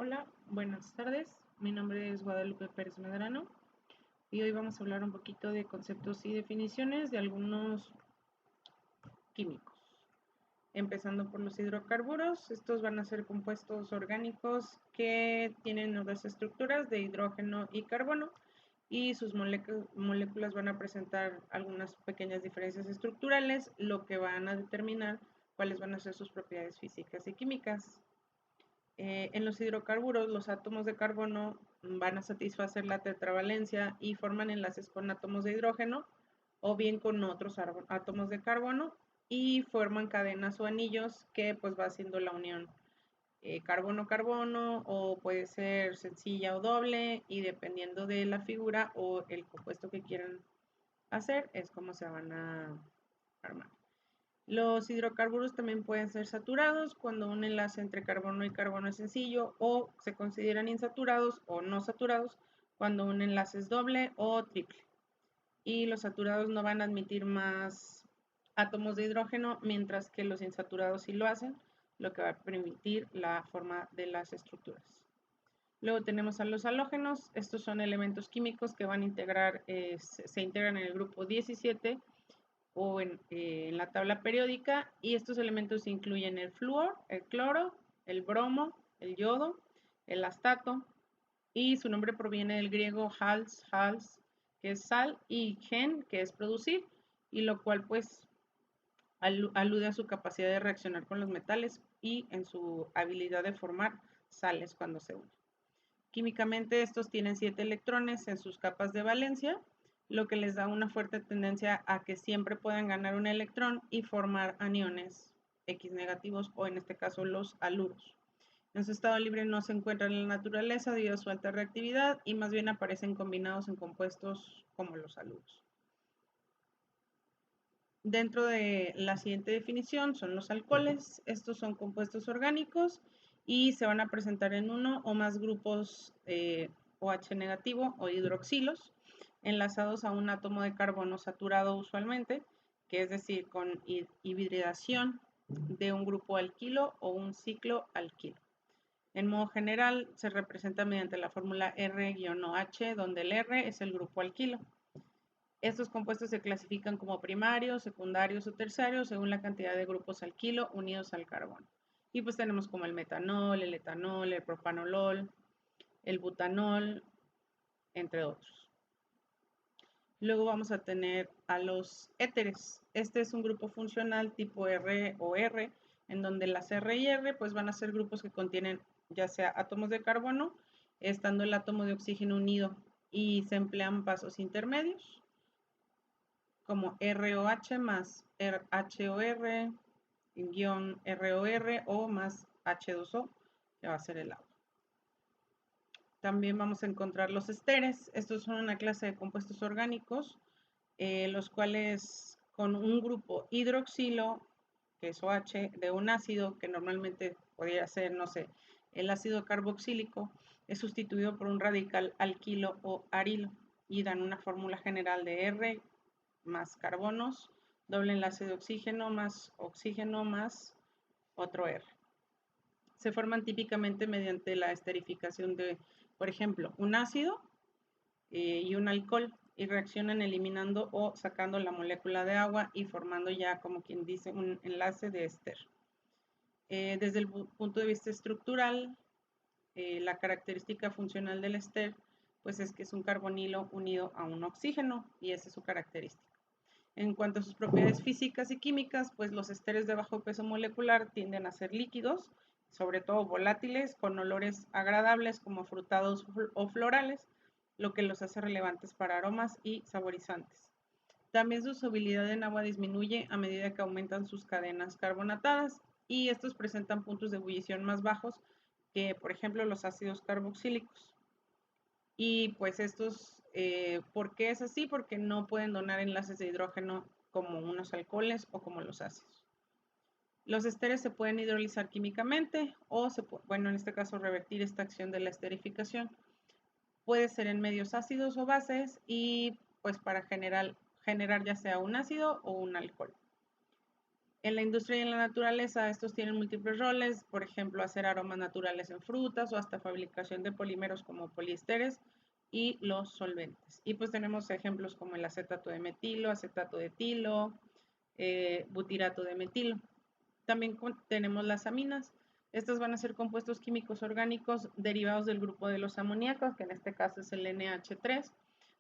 Hola, buenas tardes. Mi nombre es Guadalupe Pérez Medrano y hoy vamos a hablar un poquito de conceptos y definiciones de algunos químicos. Empezando por los hidrocarburos, estos van a ser compuestos orgánicos que tienen dos estructuras de hidrógeno y carbono y sus moléculas van a presentar algunas pequeñas diferencias estructurales, lo que van a determinar cuáles van a ser sus propiedades físicas y químicas. En los hidrocarburos, los átomos de carbono van a satisfacer la tetravalencia y forman enlaces con átomos de hidrógeno o bien con otros átomos de carbono y forman cadenas o anillos que pues va haciendo la unión carbono-carbono o puede ser sencilla o doble y dependiendo de la figura o el compuesto que quieran hacer es como se van a armar. Los hidrocarburos también pueden ser saturados cuando un enlace entre carbono y carbono es sencillo o se consideran insaturados o no saturados cuando un enlace es doble o triple. Y los saturados no van a admitir más átomos de hidrógeno, mientras que los insaturados sí lo hacen, lo que va a permitir la forma de las estructuras. Luego tenemos a los halógenos. Estos son elementos químicos que van a integrar, se integran en el grupo 17 o en la tabla periódica y estos elementos incluyen el flúor, el cloro, el bromo, el yodo, el astato y su nombre proviene del griego hals, que es sal y gen, que es producir y lo cual pues alude a su capacidad de reaccionar con los metales y en su habilidad de formar sales cuando se unen. Químicamente estos tienen 7 electrones en sus capas de valencia, lo que les da una fuerte tendencia a que siempre puedan ganar un electrón y formar aniones X negativos o en este caso los haluros. En su estado libre no se encuentran en la naturaleza debido a su alta reactividad y más bien aparecen combinados en compuestos como los haluros. Dentro de la siguiente definición son los alcoholes. Estos son compuestos orgánicos y se van a presentar en uno o más grupos OH negativo o hidroxilos enlazados a un átomo de carbono saturado usualmente, que es decir, con hibridación de un grupo alquilo o un ciclo alquilo. En modo general se representa mediante la fórmula R-OH, donde el R es el grupo alquilo. Estos compuestos se clasifican como primarios, secundarios o terciarios según la cantidad de grupos alquilo unidos al carbono. Y pues tenemos como el metanol, el etanol, el propanolol, el butanol, entre otros. Luego vamos a tener a los éteres. Este es un grupo funcional tipo R o R, en donde las R y R pues van a ser grupos que contienen ya sea átomos de carbono, estando el átomo de oxígeno unido y se emplean pasos intermedios como ROH más HOR, guión ROR o más H2O, que va a ser el agua. También vamos a encontrar los esteres. Estos son una clase de compuestos orgánicos, los cuales con un grupo hidroxilo, que es OH, de un ácido que normalmente podría ser, no sé, el ácido carboxílico, es sustituido por un radical alquilo o arilo y dan una fórmula general de R más carbonos, doble enlace de oxígeno más otro R. Se forman típicamente mediante la esterificación de, por ejemplo, un ácido y un alcohol y reaccionan eliminando o sacando la molécula de agua y formando ya, como quien dice, un enlace de éster. Desde el punto de vista estructural, la característica funcional del éster pues es que es un carbonilo unido a un oxígeno y esa es su característica. En cuanto a sus propiedades físicas y químicas, pues los esteres de bajo peso molecular tienden a ser líquidos, sobre todo volátiles, con olores agradables como frutados o florales, lo que los hace relevantes para aromas y saborizantes. También su solubilidad en agua disminuye a medida que aumentan sus cadenas carbonatadas y estos presentan puntos de ebullición más bajos que, por ejemplo, los ácidos carboxílicos. Y pues estos, ¿por qué es así? Porque no pueden donar enlaces de hidrógeno como unos alcoholes o como los ácidos. Los esteres se pueden hidrolizar químicamente o, bueno, en este caso revertir esta acción de la esterificación. Puede ser en medios ácidos o bases y pues para generar ya sea un ácido o un alcohol. En la industria y en la naturaleza, estos tienen múltiples roles, por ejemplo, hacer aromas naturales en frutas o hasta fabricación de polímeros como poliésteres y los solventes. Y pues tenemos ejemplos como el acetato de metilo, acetato de etilo, butirato de metilo. También tenemos las aminas. Estas van a ser compuestos químicos orgánicos derivados del grupo de los amoníacos, que en este caso es el NH3,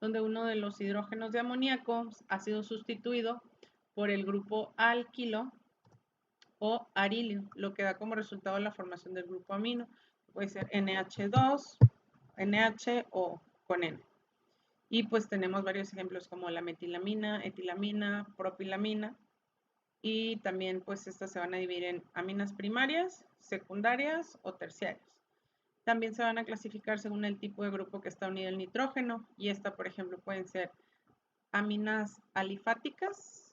donde uno de los hidrógenos de amoníaco ha sido sustituido por el grupo alquilo o arilio, lo que da como resultado la formación del grupo amino. Puede ser NH2, NH o con N. Y pues tenemos varios ejemplos como la metilamina, etilamina, propilamina. Y también pues estas se van a dividir en aminas primarias, secundarias o terciarias. También se van a clasificar según el tipo de grupo que está unido al nitrógeno. Y esta, por ejemplo, pueden ser aminas alifáticas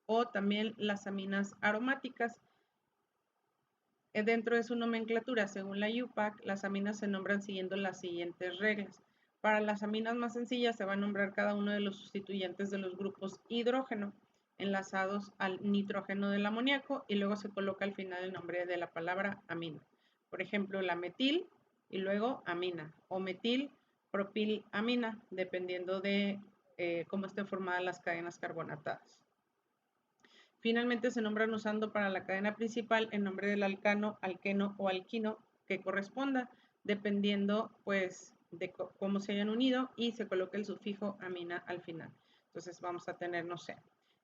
o también las aminas aromáticas. Dentro de su nomenclatura, según la UPAC, las aminas se nombran siguiendo las siguientes reglas. Para las aminas más sencillas se va a nombrar cada uno de los sustituyentes de los grupos hidrógeno enlazados al nitrógeno del amoníaco y luego se coloca al final el nombre de la palabra amina. Por ejemplo, la metil y luego amina o metil propilamina, dependiendo de cómo estén formadas las cadenas carbonatadas. Finalmente se nombran usando para la cadena principal el nombre del alcano, alqueno o alquino que corresponda, dependiendo pues de cómo se hayan unido y se coloca el sufijo amina al final. Entonces vamos a tener, no sé,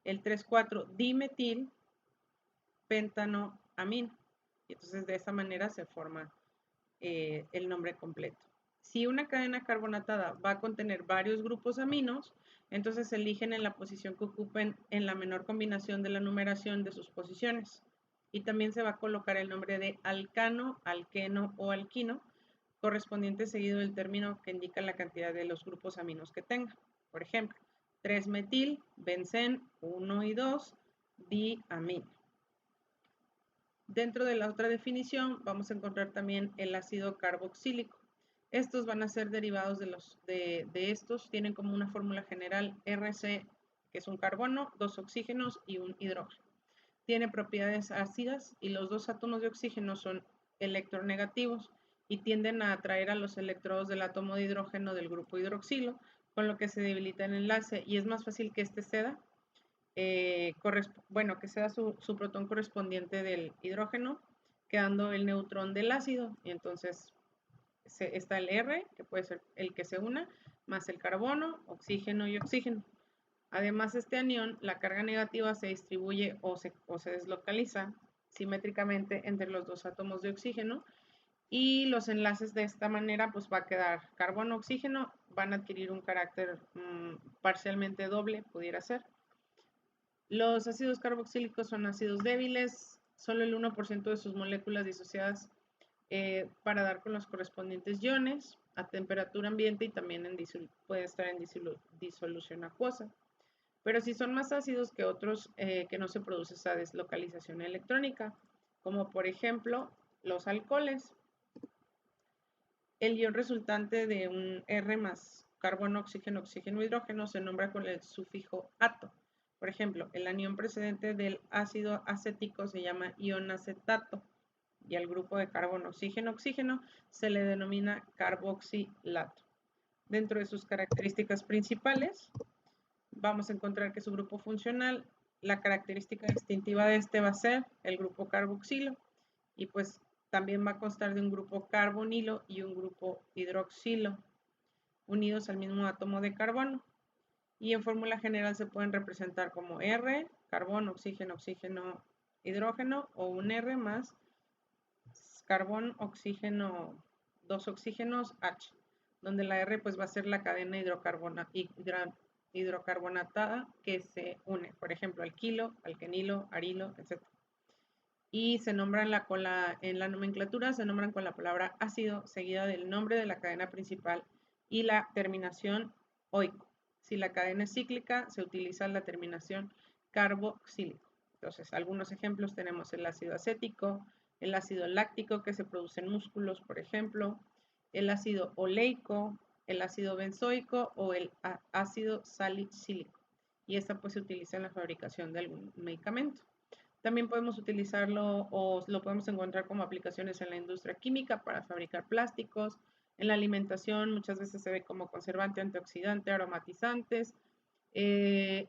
el 3,4 dimetil pentano amina. Y entonces de esta manera se forma el nombre completo. Si una cadena carbonatada va a contener varios grupos aminos, entonces se eligen en la posición que ocupen en la menor combinación de la numeración de sus posiciones. Y también se va a colocar el nombre de alcano, alqueno o alquino, correspondiente seguido del término que indica la cantidad de los grupos aminos que tenga. Por ejemplo, 3-metil, bencén, 1 y 2, diamina. Dentro de la otra definición vamos a encontrar también el ácido carboxílico. Estos van a ser derivados de estos, tienen como una fórmula general RC, que es un carbono, 2 oxígenos y un hidrógeno. Tiene propiedades ácidas y los dos átomos de oxígeno son electronegativos y tienden a atraer a los electrodos del átomo de hidrógeno del grupo hidroxilo, con lo que se debilita el enlace y es más fácil que este ceda que sea su protón correspondiente del hidrógeno, quedando el neutrón del ácido. Y entonces está el R, que puede ser el que se una, más el carbono, oxígeno y oxígeno. Además, este anión, la carga negativa se distribuye o se deslocaliza simétricamente entre los dos átomos de oxígeno y los enlaces de esta manera pues va a quedar carbono-oxígeno, van a adquirir un carácter parcialmente doble, pudiera ser. Los ácidos carboxílicos son ácidos débiles, solo el 1% de sus moléculas disociadas para dar con los correspondientes iones a temperatura ambiente y también puede estar en disolución acuosa. Pero si son más ácidos que otros que no se produce esa deslocalización electrónica, como por ejemplo los alcoholes. El ion resultante de un R más carbono, oxígeno, oxígeno, hidrógeno se nombra con el sufijo ato. Por ejemplo, el anión precedente del ácido acético se llama ion acetato y al grupo de carbono, oxígeno, oxígeno se le denomina carboxilato. Dentro de sus características principales, vamos a encontrar que su grupo funcional, la característica distintiva de este va a ser el grupo carboxilo y pues también va a constar de un grupo carbonilo y un grupo hidroxilo unidos al mismo átomo de carbono. Y en fórmula general se pueden representar como R, carbono, oxígeno, oxígeno, hidrógeno, o un R más carbón, oxígeno, 2 oxígenos, H, donde la R pues va a ser la cadena hidrocarbonatada que se une, por ejemplo, alquilo, alquenilo, arilo, etc. Y se nombran en la nomenclatura se nombran con la palabra ácido seguida del nombre de la cadena principal y la terminación oico. Si la cadena es cíclica, se utiliza la terminación carboxílico. Entonces, algunos ejemplos tenemos el ácido acético, el ácido láctico que se produce en músculos, por ejemplo, el ácido oleico, el ácido benzoico o el ácido salicílico. y esta pues se utiliza en la fabricación de algún medicamento. También podemos utilizarlo o lo podemos encontrar como aplicaciones en la industria química para fabricar plásticos. En la alimentación muchas veces se ve como conservante, antioxidante, aromatizantes. En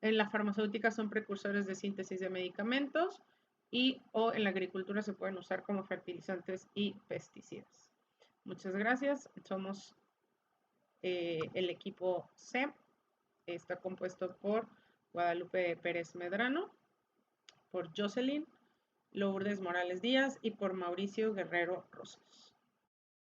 la farmacéutica son precursores de síntesis de medicamentos y o en la agricultura se pueden usar como fertilizantes y pesticidas. Muchas gracias. Somos el equipo C. Está compuesto por Guadalupe Pérez Medrano, por Jocelyn Lourdes Morales Díaz y por Mauricio Guerrero Rosas.